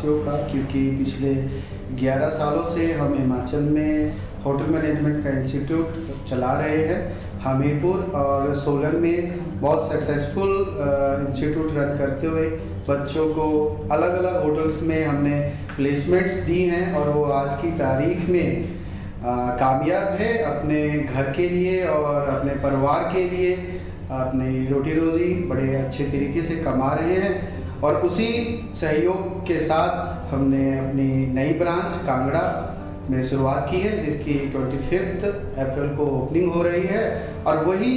वासियों का, क्योंकि पिछले 11 सालों से हम हिमाचल में होटल मैनेजमेंट का इंस्टीट्यूट चला रहे हैं। हमीरपुर और सोलन में बहुत सक्सेसफुल इंस्टीट्यूट रन करते हुए बच्चों को अलग अलग होटल्स में हमने प्लेसमेंट्स दी हैं और वो आज की तारीख में कामयाब है अपने घर के लिए और अपने परिवार के लिए, अपनी रोटी रोज़ी बड़े अच्छे तरीके से कमा रहे हैं। और उसी सहयोग के साथ हमने अपनी नई ब्रांच कांगड़ा में शुरुआत की है, जिसकी 25 अप्रैल को ओपनिंग हो रही है। और वही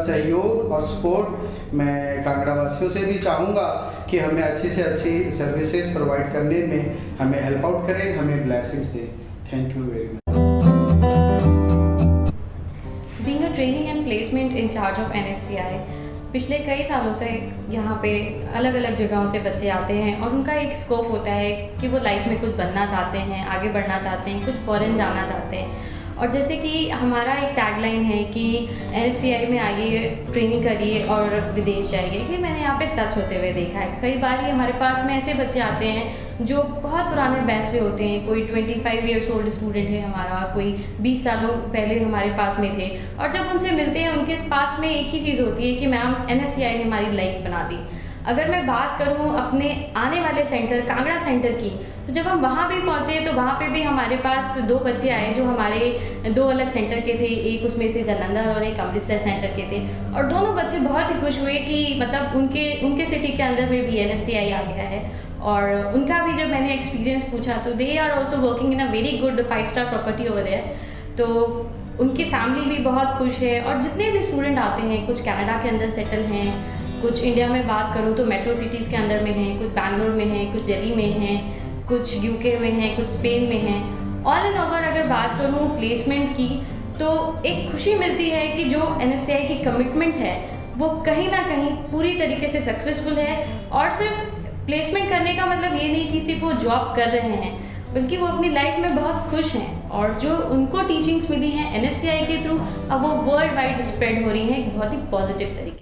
सहयोग और सपोर्ट मैं कांगड़ा वासियों से भी चाहूँगा कि हमें अच्छी से अच्छी सर्विसेज प्रोवाइड करने में हमें हेल्प आउट करें, हमें ब्लेसिंग्स दें। Thank you very much. Being a training and placement in charge of NFCI, पिछले कई सालों से यहाँ पे अलग अलग जगहों से बच्चे आते हैं और उनका एक स्कोप होता है कि वो लाइफ में कुछ बनना चाहते हैं, आगे बढ़ना चाहते हैं, कुछ फॉरेन जाना चाहते हैं। और जैसे कि हमारा एक टैगलाइन है कि NFCI में आइए, ट्रेनिंग करिए और विदेश जाइए, कि मैंने यहाँ पे सच होते हुए देखा है। कई बार ही हमारे पास में ऐसे बच्चे आते हैं जो बहुत पुराने बैच से होते हैं। कोई 25 ईयर्स ओल्ड स्टूडेंट है हमारा, कोई 20 सालों पहले हमारे पास में थे, और जब उनसे मिलते हैं उनके पास में एक ही चीज़ होती है कि मैम NFCI ने हमारी लाइफ बना दी। अगर मैं बात करूं अपने आने वाले सेंटर कांगड़ा सेंटर की, तो जब हम वहाँ भी पहुँचे तो वहाँ पे भी हमारे पास 2 बच्चे आए जो हमारे 2 अलग सेंटर के थे, एक उसमें से जालंधर और एक अमृतसर सेंटर के थे। और दोनों बच्चे बहुत ही खुश हुए कि मतलब उनके सिटी के अंदर में भी NFCI आ गया है। और उनका भी जब मैंने एक्सपीरियंस पूछा तो they are also working in a very good 5-स्टार प्रॉपर्टी ओवर देयर, तो उनकी फैमिली भी बहुत खुश है। और जितने भी स्टूडेंट आते हैं, कुछ कनाडा के अंदर सेटल हैं, कुछ इंडिया में बात करूँ तो मेट्रो सिटीज़ के अंदर में हैं, कुछ बैंगलोर में हैं, कुछ दिल्ली में हैं, कुछ UK में हैं, कुछ स्पेन में हैं। ऑल इन ओवर अगर बात करूँ प्लेसमेंट की, तो एक खुशी मिलती है कि जो NFCI की कमिटमेंट है वो कहीं ना कहीं पूरी तरीके से सक्सेसफुल है। और सिर्फ प्लेसमेंट करने का मतलब ये नहीं कि सिर्फ वो जॉब कर रहे हैं, बल्कि वो अपनी लाइफ में बहुत खुश हैं। और जो उनको टीचिंग्स मिली हैं NFCI के थ्रू, अब वो वर्ल्ड वाइड स्प्रेड हो रही हैं एक बहुत ही पॉजिटिव तरीके।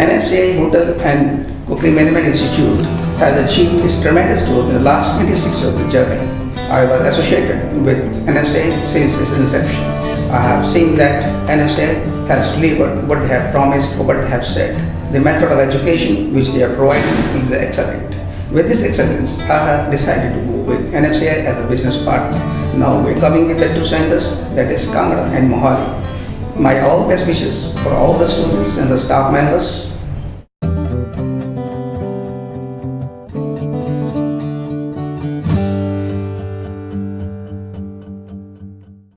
NFCI Hotel and Cookery Management Institute has achieved its tremendous growth in the last 26 years of the journey. I was associated with NFCI since its inception. I have seen that NFCI has delivered what they have promised or what they have said. The method of education which they are providing is excellent. With this excellence, I have decided to go with NFCI as a business partner. Now we are coming with the 2 centers, that is Kangra and Mohali. My all best wishes for all the students and the staff members